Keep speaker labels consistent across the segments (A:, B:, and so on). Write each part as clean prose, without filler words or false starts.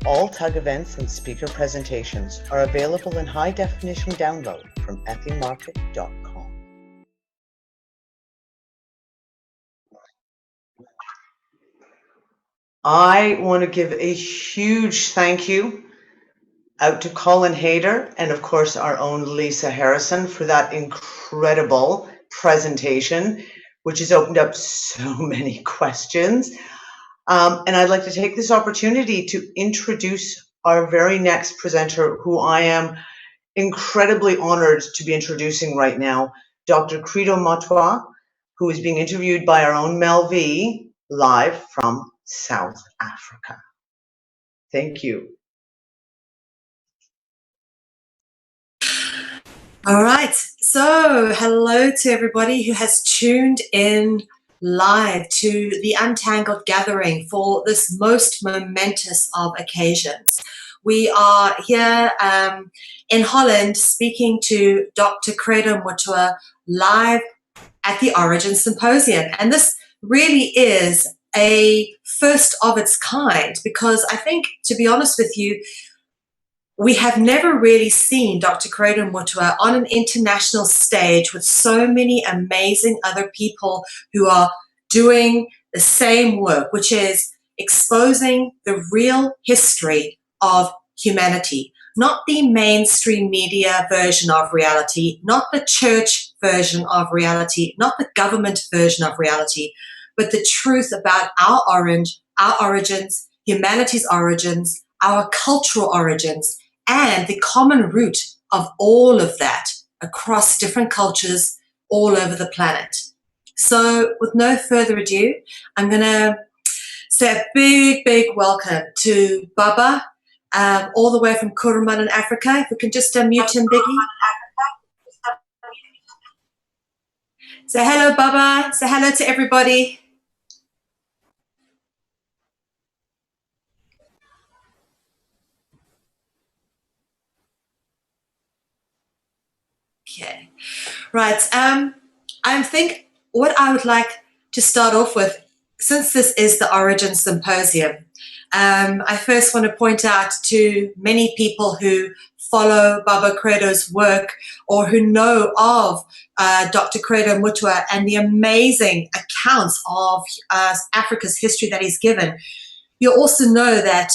A: All TUG events and speaker presentations are available in high-definition download from ethymarket.com. I want to give a huge thank you out to Colin Hayter and, of course, our own Lisa Harrison for that incredible presentation, which has opened up so many questions. And I'd like to take this opportunity to introduce our very next presenter, who I am incredibly honored to be introducing right now, Dr. Credo Mutwa, who is being interviewed by our own Mel V, live from South Africa. Thank you.
B: All right, so hello to everybody who has tuned in live to the Untangled gathering for this most momentous of occasions. We are here in Holland speaking to Dr. Credo Mutwa live at the Origin Symposium. And this really is a first of its kind because I think, to be honest with you, we have never really seen Dr. Credo Mutwa on an international stage with so many amazing other people who are doing the same work, which is exposing the real history of humanity, not the mainstream media version of reality, not the church version of reality, not the government version of reality, but the truth about our origins, humanity's origins, our cultural origins, and the common root of all of that across different cultures all over the planet. So with no further ado, I'm going to say a big, big welcome to Baba, all the way from Kuruman in Africa. If we can just unmute him, Biggie. Say hello, Baba. Say hello to everybody. Okay, right. I think what I would like to start off with, since this is the Origin Symposium, I first want to point out to many people who follow Baba Credo's work or who know of Dr. Credo Mutwa and the amazing accounts of Africa's history that he's given. You also know that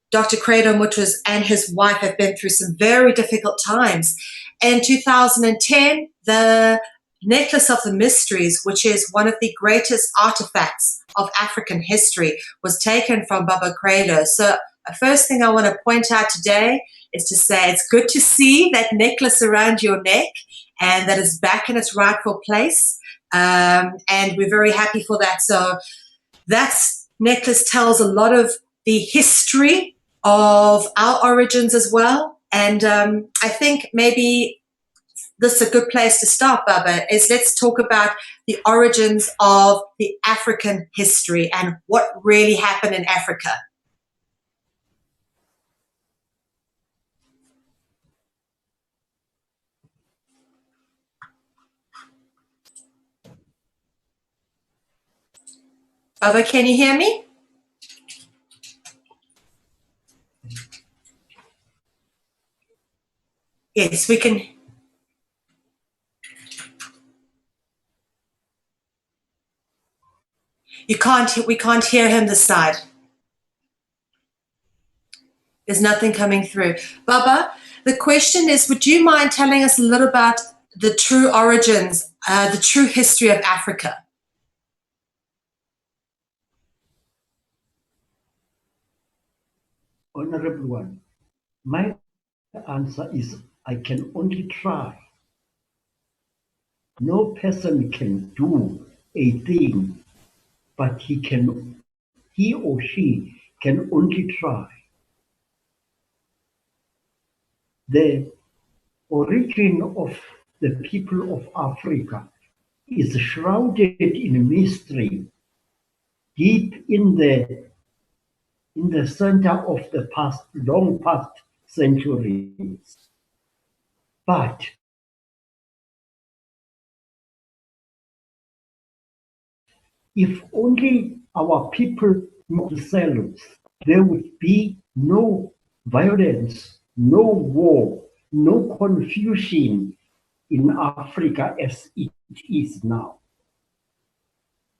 B: Dr. Credo Mutwa and his wife have been through some very difficult times. In 2010, the Necklace of the Mysteries, which is one of the greatest artifacts of African history, was taken from Baba Credo. So the first thing I want to point out today is to say it's good to see that necklace around your neck and that it's back in its rightful place. And we're very happy for that. So that necklace tells a lot of the history of our origins as well. And I think maybe this is a good place to start, Baba, is let's talk about the origins of the African history and what really happened in Africa. Baba, can you hear me? Yes, we can. We can't hear him this side. There's nothing coming through. Baba, the question is, would you mind telling us a little about the true origins, the true history of Africa?
C: Honorable one, my answer is I can only try. No person can do a thing, but he or she can only try. The origin of the people of Africa is shrouded in mystery, deep in the center of the past, long past centuries. But if only our people know themselves there would be no violence, no war, no confusion in Africa as it is now.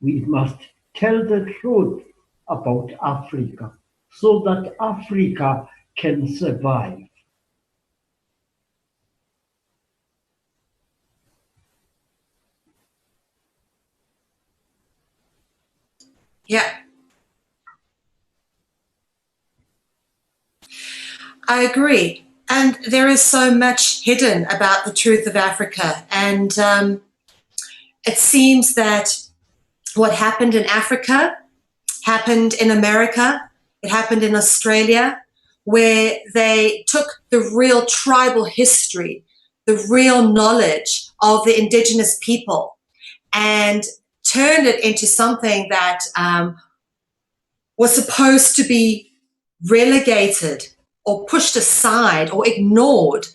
C: We must tell the truth about Africa so that Africa can survive.
B: Yeah. I agree. And there is so much hidden about the truth of Africa. And it seems that what happened in Africa happened in America, it happened in Australia, where they took the real tribal history, the real knowledge of the indigenous people, and turned it into something that was supposed to be relegated or pushed aside or ignored.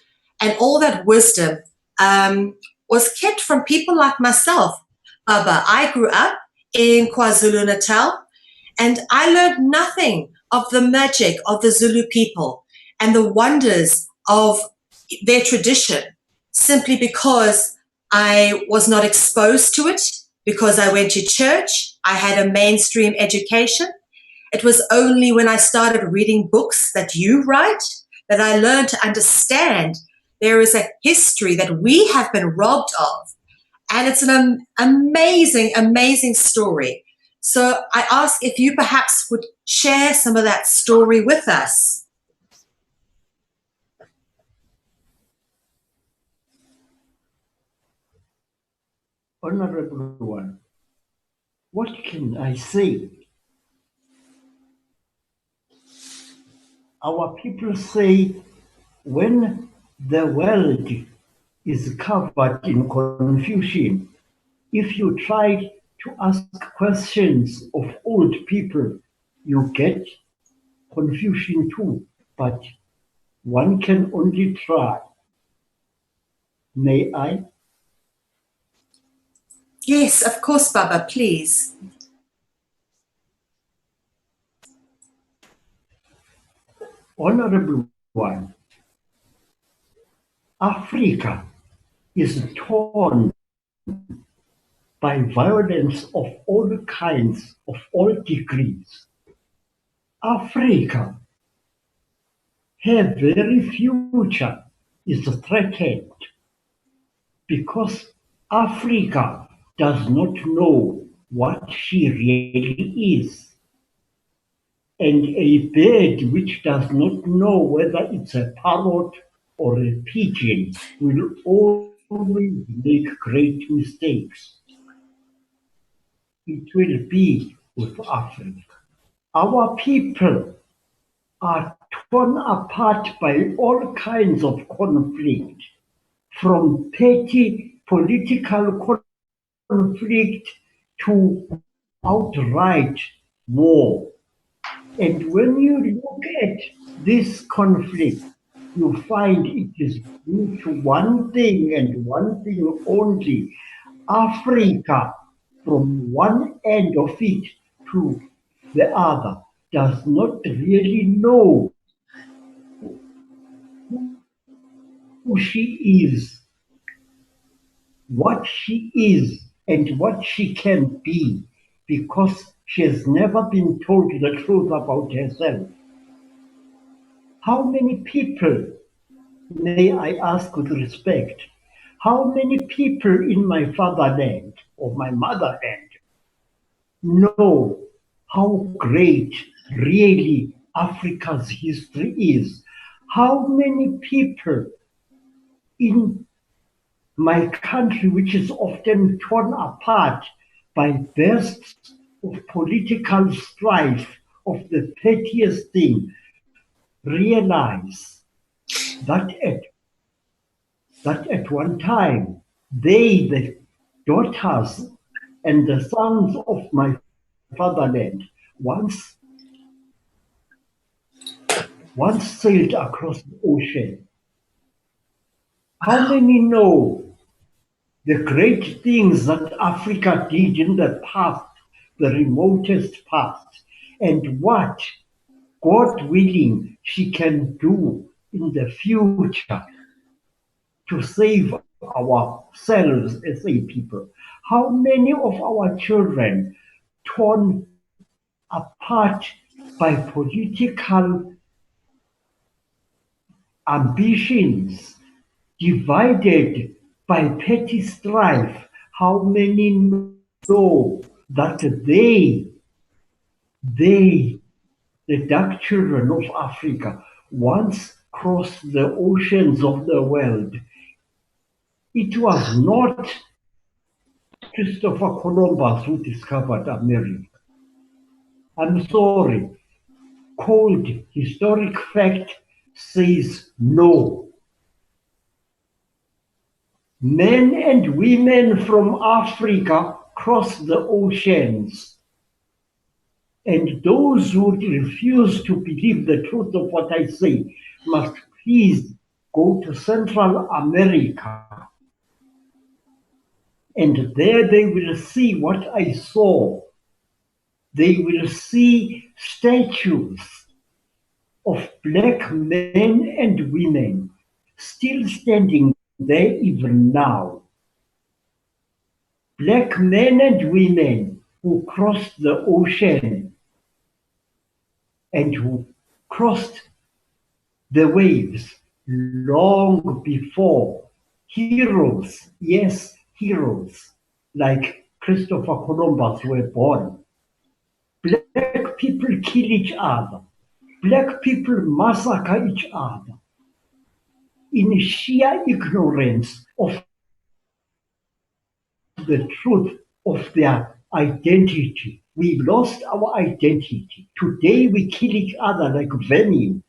B: And all that wisdom was kept from people like myself. Baba, I grew up in KwaZulu-Natal, and I learned nothing of the magic of the Zulu people and the wonders of their tradition simply because I was not exposed to it, because I went to church, I had a mainstream education. It was only when I started reading books that you write that I learned to understand there is a history that we have been robbed of. And it's an amazing, amazing story. So I ask if you perhaps would share some of that story with us.
C: Honorable one, what can I say? Our people say when the world is covered in confusion, if you try to ask questions of old people, you get confusion too, but one can only try. May I?
B: Yes, of course, Baba, please.
C: Honorable one, Africa is torn by violence of all kinds, of all degrees. Africa, her very future is threatened because Africa does not know what she really is. And a bird which does not know whether it's a parrot or a pigeon will always make great mistakes. It will be with Africa. Our people are torn apart by all kinds of conflict, from petty political conflict to outright war. And when you look at this conflict, you find it is due to one thing and one thing only. Africa, from one end of it to the other, does not really know who she is, what she is, and what she can be, because she has never been told the truth about herself. How many people, may I ask with respect, how many people in my fatherland or my motherland know how great really Africa's history is? How many people in my country, which is often torn apart by bursts of political strife of the pettiest thing, realize that at one time, they, the daughters and the sons of my fatherland, once sailed across the ocean. How many know the great things that Africa did in the past, the remotest past, and what God willing, she can do in the future to save ourselves as a people. How many of our children torn apart by political ambitions, divided by petty strife? How many know that the dark children of Africa, once crossed the oceans of the world? It was not Christopher Columbus who discovered America. I'm sorry, cold historic fact says no. Men and women from Africa crossed the oceans. And those who refuse to believe the truth of what I say must please go to Central America. And there they will see what I saw. They will see statues of black men and women still standing there even now. Black men and women who crossed the ocean and who crossed the waves long before heroes, yes, heroes like Christopher Columbus were born. Black people kill each other. Black people massacre each other in sheer ignorance of the truth of their identity. We lost our identity. Today we kill each other like vermin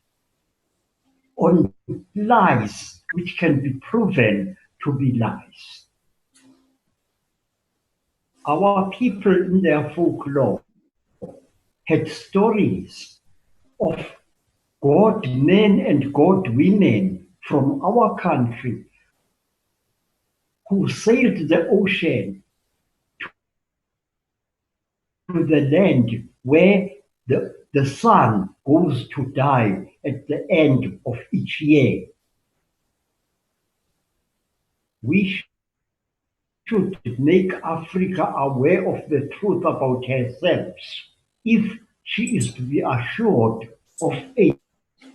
C: on lies which can be proven to be lies. Our people in their folklore had stories of God men and God women from our country who sailed the ocean to the land where the sun goes to die at the end of each year. We should make Africa aware of the truth about herself if she is to be assured of a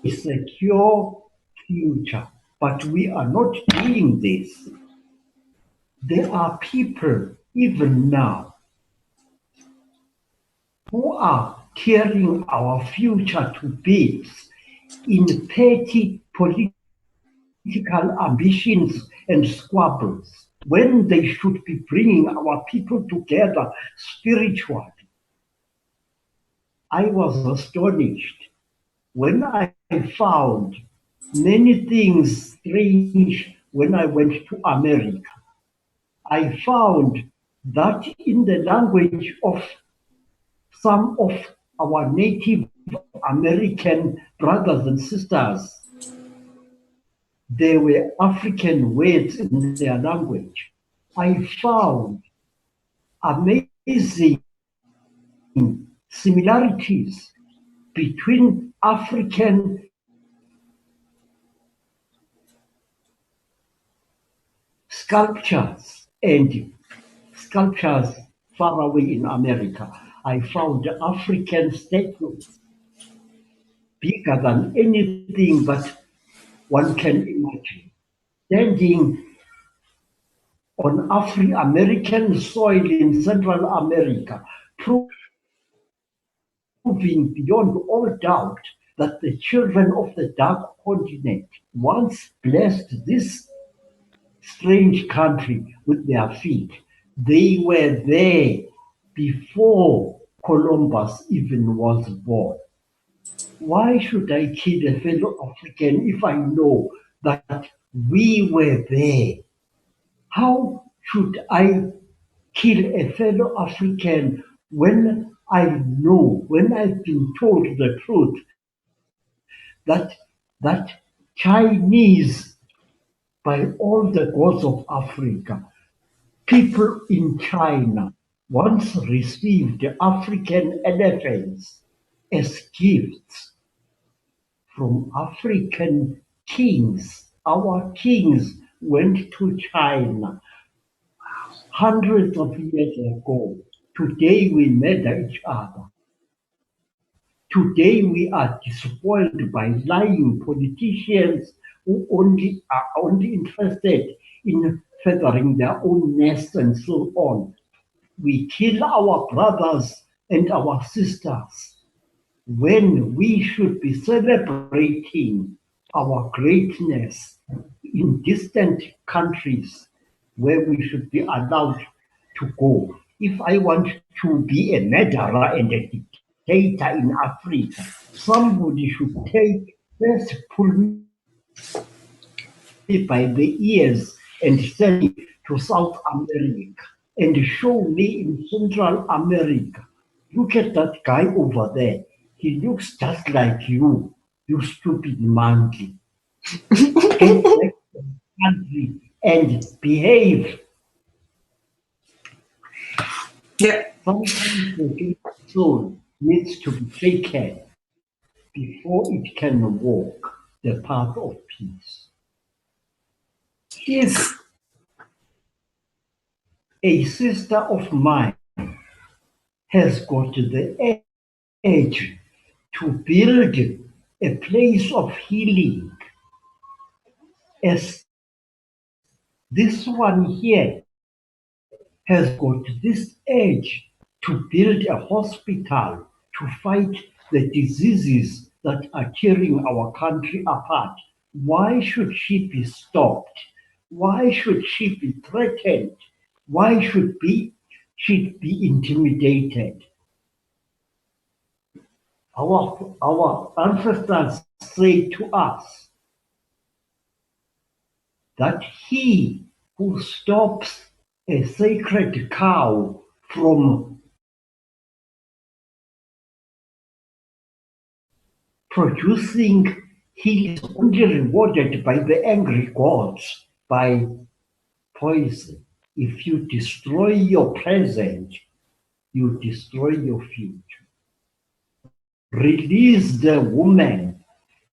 C: secure future. But we are not doing this. There are people, even now, who are tearing our future to bits in petty political ambitions and squabbles, when they should be bringing our people together spiritually. I was astonished when I found many things strange when I went to America. I found that in the language of some of our Native American brothers and sisters, there were African words in their language. I found amazing similarities between African sculptures and sculptures far away in America. I found African statues bigger than anything that one can imagine, standing on Afro-American soil in Central America, proving beyond all doubt that the children of the Dark Continent once blessed this strange country with their feet. They were there before Columbus even was born. Why should I kill a fellow African if I know that we were there? How should I kill a fellow African when I know, when I've been told the truth, that Chinese, by all the gods of Africa, people in China once received African elephants as gifts from African kings. Our kings went to China hundreds of years ago. Today we murder each other. Today we are despoiled by lying politicians who are only interested in feathering their own nests and so on. We kill our brothers and our sisters when we should be celebrating our greatness in distant countries where we should be allowed to go. If I want to be a murderer and a dictator in Africa, somebody should first pull me by the ears and send me to South America and show me in Central America. Look at that guy over there. He looks just like you stupid monkey. Get back to the country and behave.
B: Yeah.
C: Sometimes the soul needs to be taken before it can walk the path of peace. If a sister of mine has got the edge to build a place of healing, as this one here has got this edge to build a hospital to fight the diseases that are tearing our country apart. Why should she be stopped? Why should she be threatened? Why should she be intimidated? Our ancestors say to us that he who stops a sacred cow from producing, he is only rewarded by the angry gods by poison. If you destroy your present, you destroy your future. Release the woman.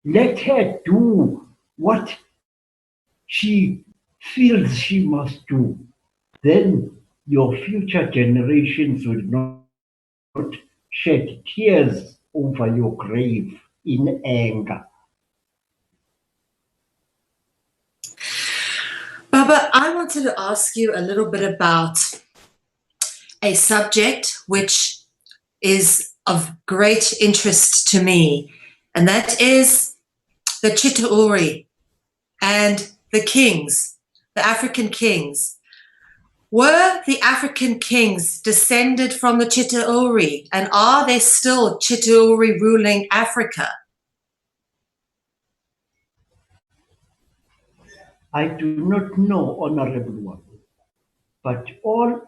C: Let her do what she feels she must do. Then your future generations will not shed tears over your grave in anger.
B: Baba, I wanted to ask you a little bit about a subject which is of great interest to me, and that is the Chitauri and the kings, the African kings. Were the African kings descended from the Chitauri, and are there still Chitauri ruling Africa?
C: I do not know, Honorable One, but all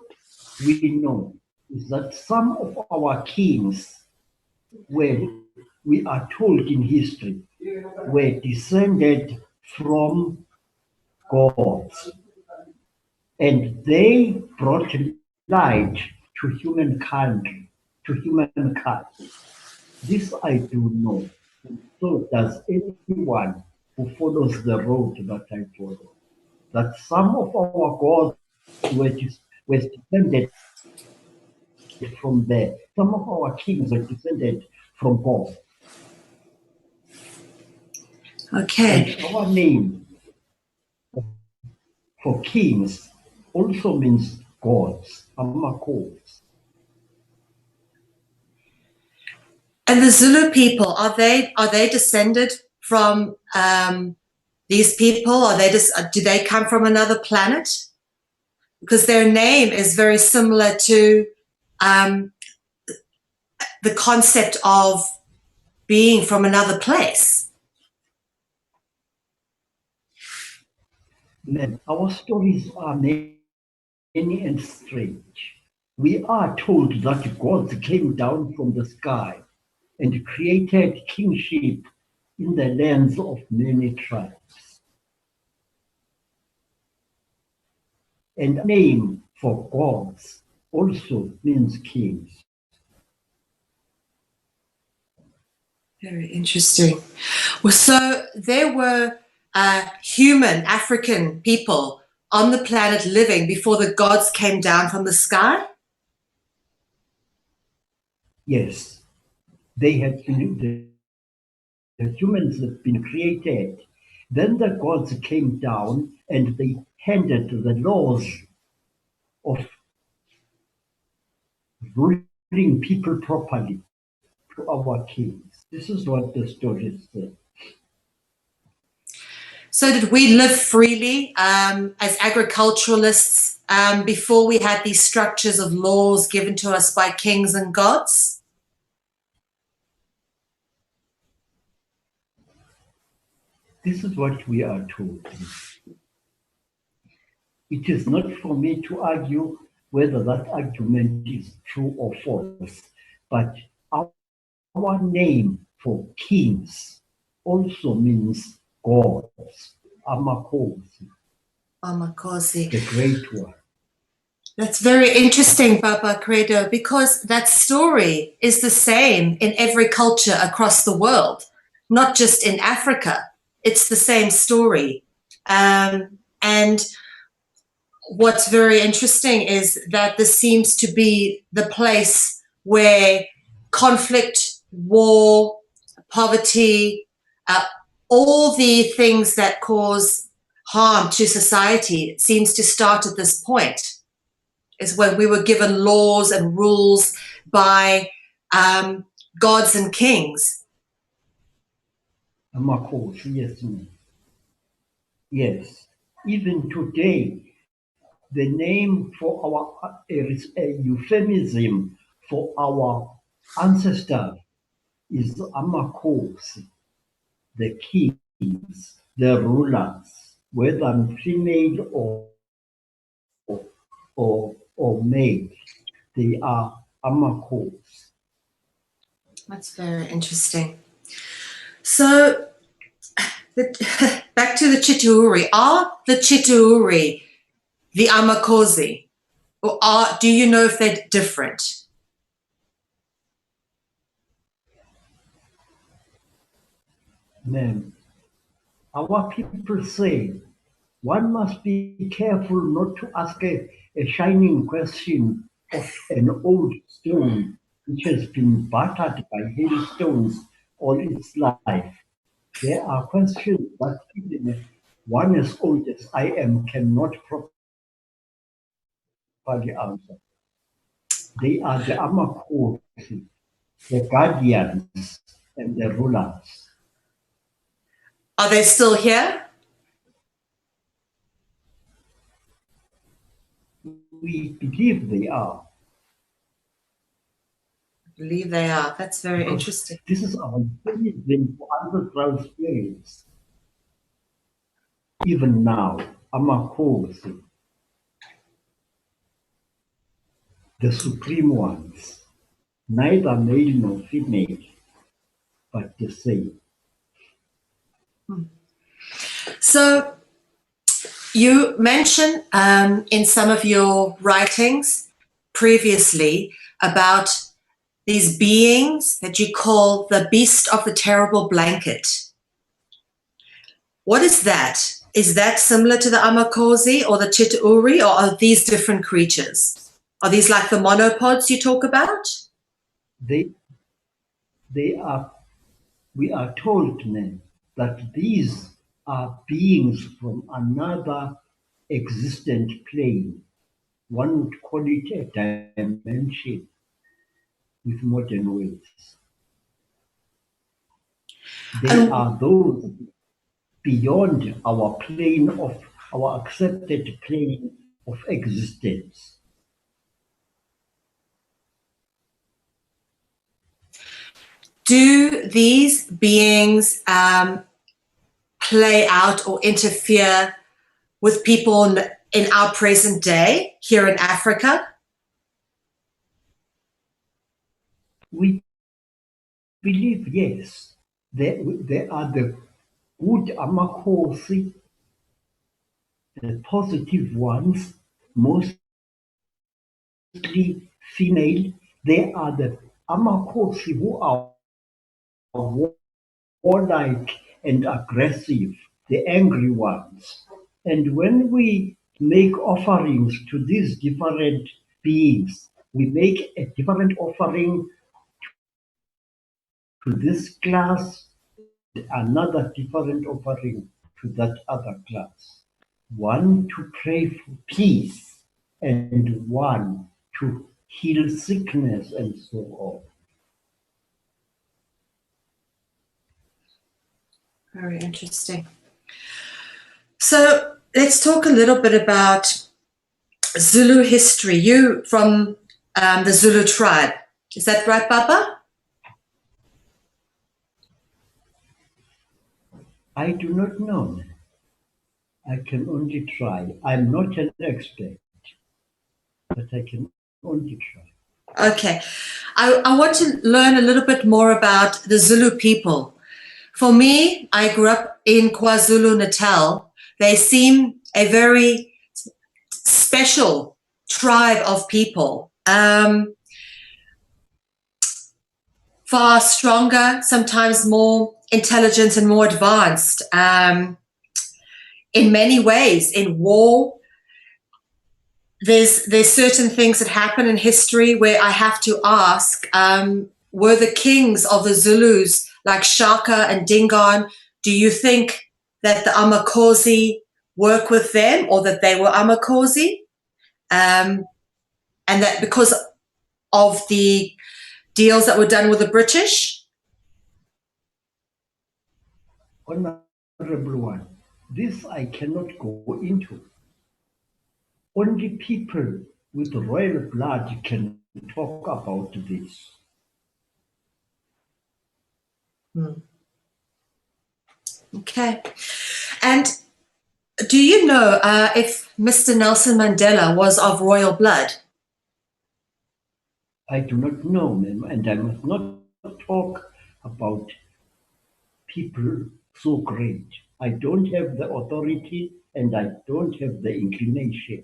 C: we know is that some of our kings were, we are told in history, were descended from gods. And they brought light to humankind, This I do know. So does anyone who follows the road that I follow. That some of our gods were descended from there. Some of our kings were descended from God.
B: Okay.
C: And our name for kings also means gods, Amakos.
B: And the Zulu people, are they descended from these people? Are they do they come from another planet? Because their name is very similar to the concept of being from another place.
C: Our stories are many and strange. We are told that gods came down from the sky and created kingship in the lands of many tribes. And name for gods also means kings.
B: Very interesting. Well, so there were human African people on the planet living before the gods came down from the sky?
C: Yes, they had been, the humans had been created. Then the gods came down and they handed the laws of ruling people properly to our kings. This is what the story says.
B: So did we live freely as agriculturalists before we had these structures of laws given to us by kings and gods?
C: This is what we are told. It is not for me to argue whether that argument is true or false, but our name for kings also means gods, Amakosi,
B: Amakosi.
C: the great one.
B: That's very interesting, Baba Credo, because that story is the same in every culture across the world, not just in Africa. It's the same story. And what's very interesting is that this seems to be the place where conflict, war, poverty, all the things that cause harm to society seems to start at this point. Is when we were given laws and rules by gods and kings.
C: Amakosi, yes, ma'am. Yes. Even today, the name for our is a euphemism for our ancestors is Amakosi, the kings, the rulers, whether female or male, they are Amakos.
B: That's very interesting. So, back to the Chitauri. Are the Chitauri the Amakosi? Or do you know if they're different?
C: Ma'am, our people say one must be careful not to ask a shining question of an old stone which has been battered by hailstones all its life. There are questions that even one as old as I am cannot properly answer. They are the Amakosi, the guardians, and the rulers.
B: Are they still here?
C: We believe they are.
B: I believe they are. That's very interesting.
C: This is our reason for ancestral spirits. Even now, Amakosi, the supreme ones, neither male nor female, but the same.
B: So, you mentioned in some of your writings previously about these beings that you call the beast of the terrible blanket. What is that? Is that similar to the Amakosi or the Chitauri, or are these different creatures? Are these like the monopods you talk about?
C: They are, we are told now that these are beings from another existent plane. One would call it a dimension with modern words. They are those beyond our plane of our accepted plane of existence.
B: Do these beings play out or interfere with people in our present day here in Africa?
C: We believe, yes, there are the good Amakosi, the positive ones, mostly female. There are the Amakosi who are warlike and aggressive, the angry ones. And when we make offerings to these different beings, we make a different offering to this class, another different offering to that other class. One to pray for peace, and one to heal sickness, and so on.
B: Very interesting. So let's talk a little bit about Zulu history. You from the Zulu tribe. Is that right, Baba?
C: I do not know. I can only try. I'm not an expert, but I can only try.
B: Okay. I want to learn a little bit more about the Zulu people. For me, I grew up in KwaZulu-Natal. They seem a very special tribe of people. Far stronger, sometimes more intelligent and more advanced in many ways. In war, there's certain things that happen in history where I have to ask, were the kings of the Zulus like Shaka and Dingaan, do you think that the Amakosi work with them or that they were Amakosi? And that because of the deals that were done with the British?
C: Honorable one, this I cannot go into. Only people with royal blood can talk about this.
B: Okay. And do you know if Mr. Nelson Mandela was of royal blood?
C: I do not know, ma'am, and I must not talk about people so great. I don't have the authority and I don't have the inclination.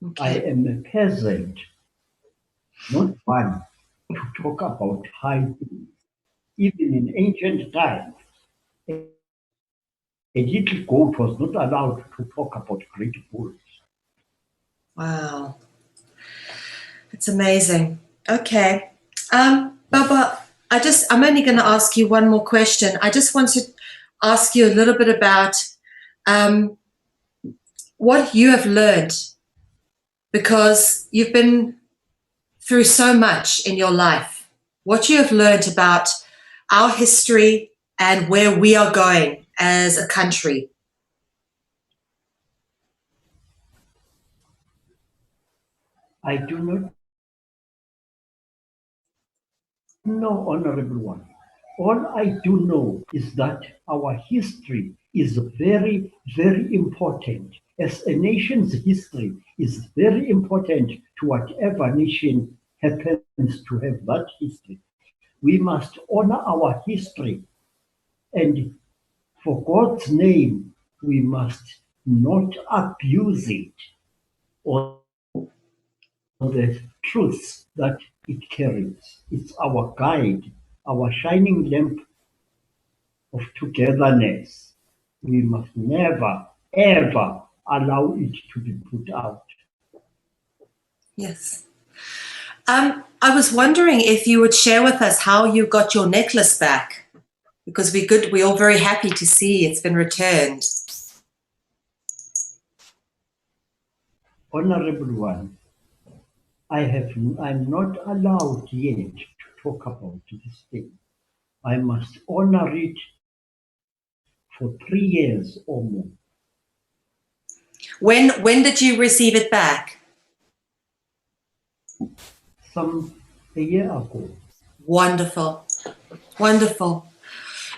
B: Okay.
C: I am a peasant, not one to talk about high things. Even in ancient times, a little goat was not allowed to talk about great bulls.
B: Wow. It's amazing. Okay. Baba, I'm only going to ask you one more question. I just want to ask you a little bit about what you have learned, because you've been through so much in your life, what you have learned about our history and where we are going as a country.
C: I do not know, Honorable One. All I do know is that our history is very, very important. As a nation's history is very important to whatever nation happens to have that history. We must honor our history, and for God's name, we must not abuse it or the truths that it carries. It's our guide, our shining lamp of togetherness. We must never, ever allow it to be put out.
B: Yes. I was wondering if you would share with us how you got your necklace back, because we're all very happy to see it's been returned.
C: Honorable One, I'm not allowed yet to talk about this thing. I must honor it for 3 years or more.
B: When did you receive it back?
C: A year ago.
B: Wonderful. Wonderful.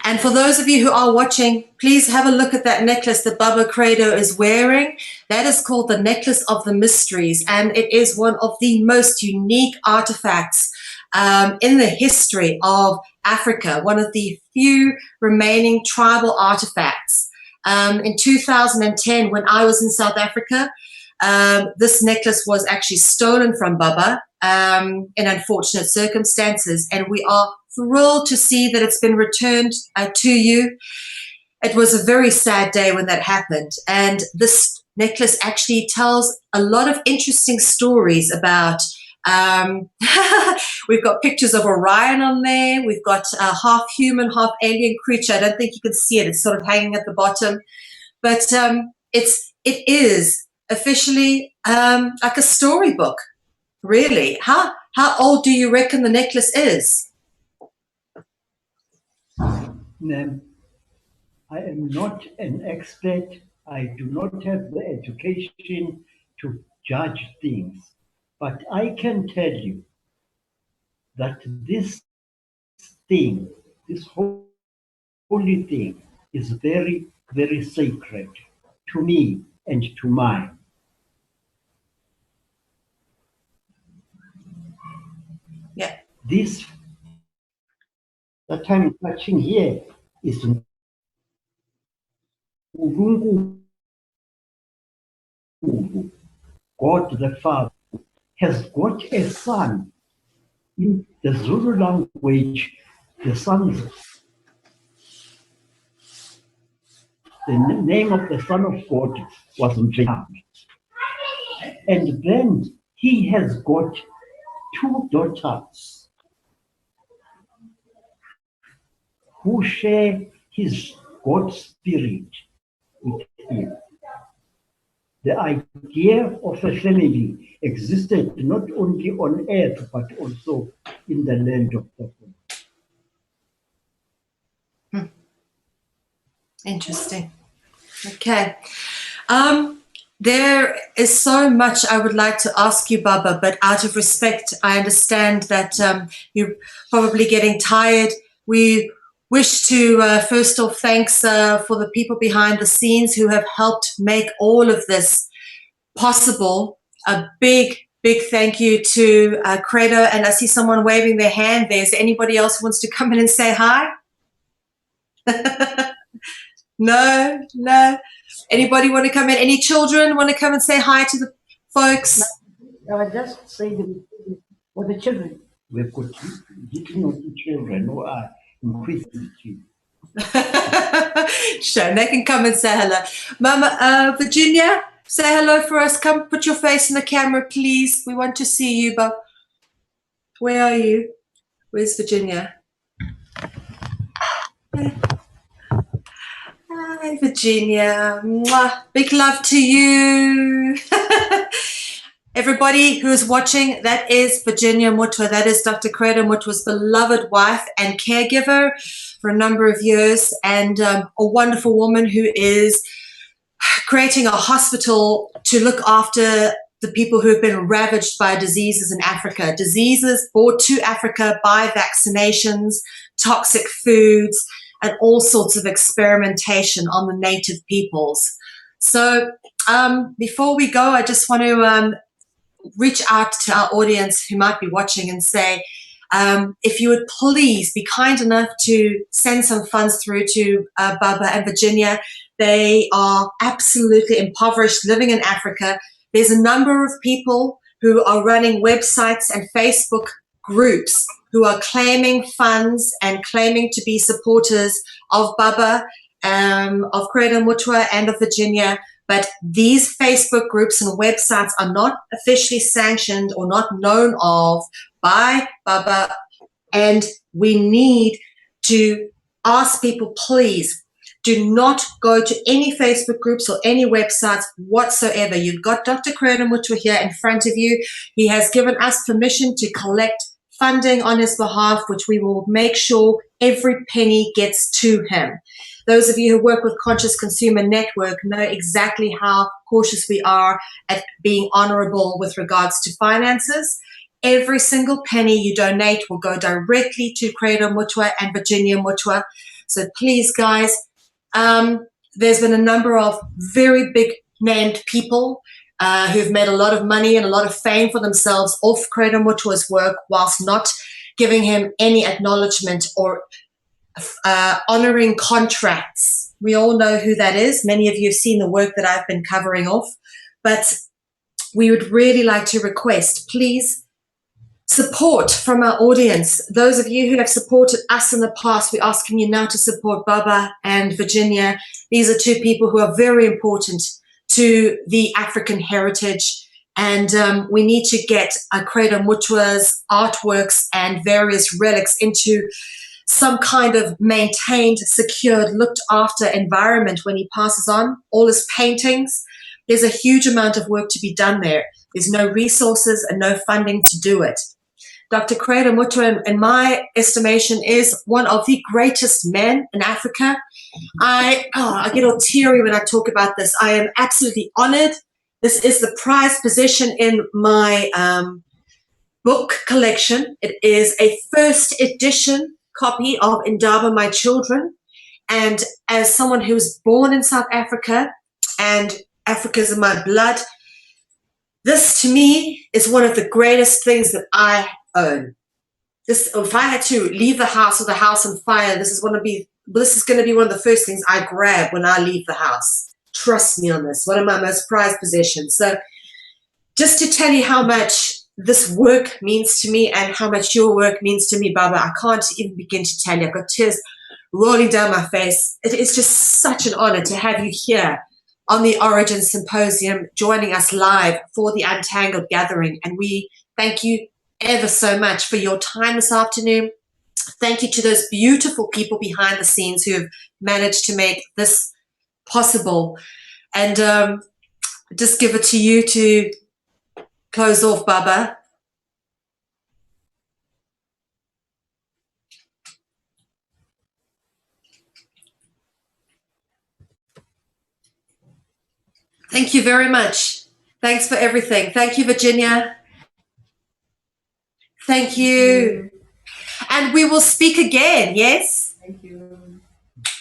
B: And for those of you who are watching, please have a look at that necklace that Baba Credo is wearing. That is called the Necklace of the Mysteries, and it is one of the most unique artifacts in the history of Africa, one of the few remaining tribal artifacts. In 2010, when I was in South Africa, this necklace was actually stolen from Baba in unfortunate circumstances, and we are thrilled to see that it's been returned to you. It was a very sad day when that happened, and this necklace actually tells a lot of interesting stories about we've got pictures of Orion on there. We've got a half human, half alien creature. I don't think you can see it. It's sort of hanging at the bottom, but it is officially like a storybook, really. How old do you reckon the necklace is?
C: I am not an expert. I do not have the education to judge things, but I can tell you that this thing, this holy thing, is very, very sacred to me and to mine.
B: Yeah.
C: This that I'm touching here is God the Father has got a son. In the Zulu language, the name of the Son of God was Mutwa. And then he has got two daughters who share his God spirit with him. The idea of a family existed not only on earth, but also in the land of the
B: Father. Interesting. Okay. There is so much I would like to ask you, Baba, but out of respect, I understand that you're probably getting tired. We wish to first off thanks for the people behind the scenes who have helped make all of this possible. A big thank you to Credo, and I see someone waving their hand there. Is there anybody else who wants to come in and say hi? No. Anybody want to come in? Any children want to come and say hi to the folks?
C: No, I just say for the children. We've got little children who are inquisitive.
B: Sure, they can come and say hello. Mama, Virginia, say hello for us. Come put your face in the camera, please. We want to see you, but where are you? Where's Virginia? Hi, Virginia. Mwah. Big love to you. Everybody who's watching, that is Virginia Mutwa. That is Dr. Credo Mutwa's beloved wife and caregiver for a number of years, and a wonderful woman who is creating a hospital to look after the people who have been ravaged by diseases in Africa. Diseases brought to Africa by vaccinations, toxic foods, and all sorts of experimentation on the native peoples. So before we go, I just want to reach out to our audience who might be watching and say, if you would please be kind enough to send some funds through to Baba and Virginia. They are absolutely impoverished, living in Africa. There's a number of people who are running websites and Facebook groups who are claiming funds and claiming to be supporters of Baba, of Credo Mutwa, and of Virginia. But these Facebook groups and websites are not officially sanctioned or not known of by Baba. And we need to ask people, please, do not go to any Facebook groups or any websites whatsoever. You've got Dr. Credo Mutwa here in front of you. He has given us permission to collect funding on his behalf, which we will make sure every penny gets to him. Those of you who work with Conscious Consumer Network know exactly how cautious we are at being honorable with regards to finances. Every single penny you donate will go directly to Credo Mutwa and Virginia Mutwa. So please, guys, there's been a number of very big named people who've made a lot of money and a lot of fame for themselves off Credo Mutwa's work, whilst not giving him any acknowledgement or honoring contracts. We all know who that is. Many of you have seen the work that I've been covering off. But we would really like to request, please, support from our audience. Those of you who have supported us in the past, we're asking you now to support Baba and Virginia. These are two people who are very important to the African heritage. And we need to get Credo Mutwa's artworks and various relics into some kind of maintained, secured, looked after environment when he passes on. All his paintings, there's a huge amount of work to be done there. There's no resources and no funding to do it. Dr. Credo Mutwa, in my estimation, is one of the greatest men in Africa. I get all teary when I talk about this. I am absolutely honored. This is the prized possession in my book collection. It is a first edition copy of Indaba, My Children. And as someone who was born in South Africa, and Africa's in my blood, this to me is one of the greatest things that I own. If I had to leave the house with the house on fire, this is going to be one of the first things I grab when I leave the house. Trust me on this. One of my most prized possessions. So just to tell you how much this work means to me and how much your work means to me, Baba, I can't even begin to tell you. I've got tears rolling down my face. It is just such an honor to have you here on the Origin Symposium, joining us live for the Untangled gathering. And we thank you ever so much for your time this afternoon. Thank you to those beautiful people behind the scenes who have managed to make this possible. And just give it to you to close off, Baba. Thank you very much. Thanks for everything. Thank you, Virginia. Thank you. And we will speak again, yes?
D: Thank you.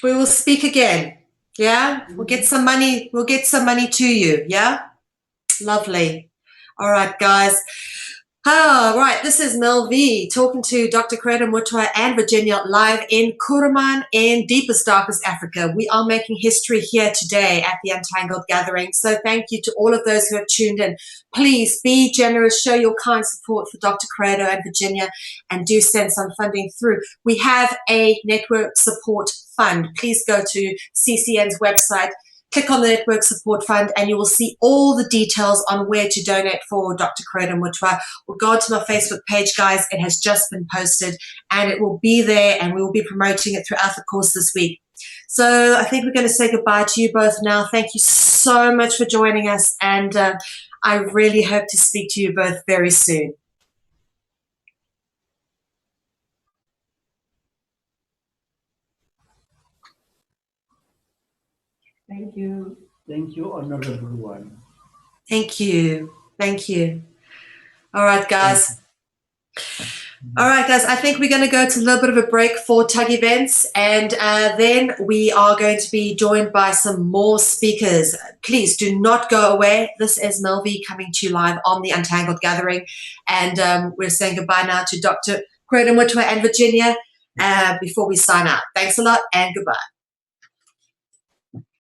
B: We will speak again. Yeah? We'll get some money. We'll get some money to you. Yeah? Lovely. All right, guys. All right, this is Mel V talking to Dr. Credo Mutwa and Virginia live in Kuruman in deepest, darkest Africa. We are making history here today at the Untangled gathering. So thank you to all of those who have tuned in. Please be generous, show your kind support for Dr. Credo and Virginia, and do send some funding through. We have a network support fund. Please go to CCN's website, click on the Network Support Fund, and you will see all the details on where to donate for Dr. Credo Mutwa. Or go to my Facebook page, guys. It has just been posted, and it will be there, and we will be promoting it throughout the course this week. So I think we're going to say goodbye to you both now. Thank you so much for joining us, and I really hope to speak to you both very soon.
D: Thank you.
C: Thank you, Honorable One.
B: Thank you. Thank you. All right, guys. All right, guys, I think we're going to go to a little bit of a break for Tug Events, and then we are going to be joined by some more speakers. Please do not go away. This is Mel V coming to you live on the Untangled Gathering, and we're saying goodbye now to Dr. Credo Mutwa and Virginia before we sign out. Thanks a lot, and goodbye.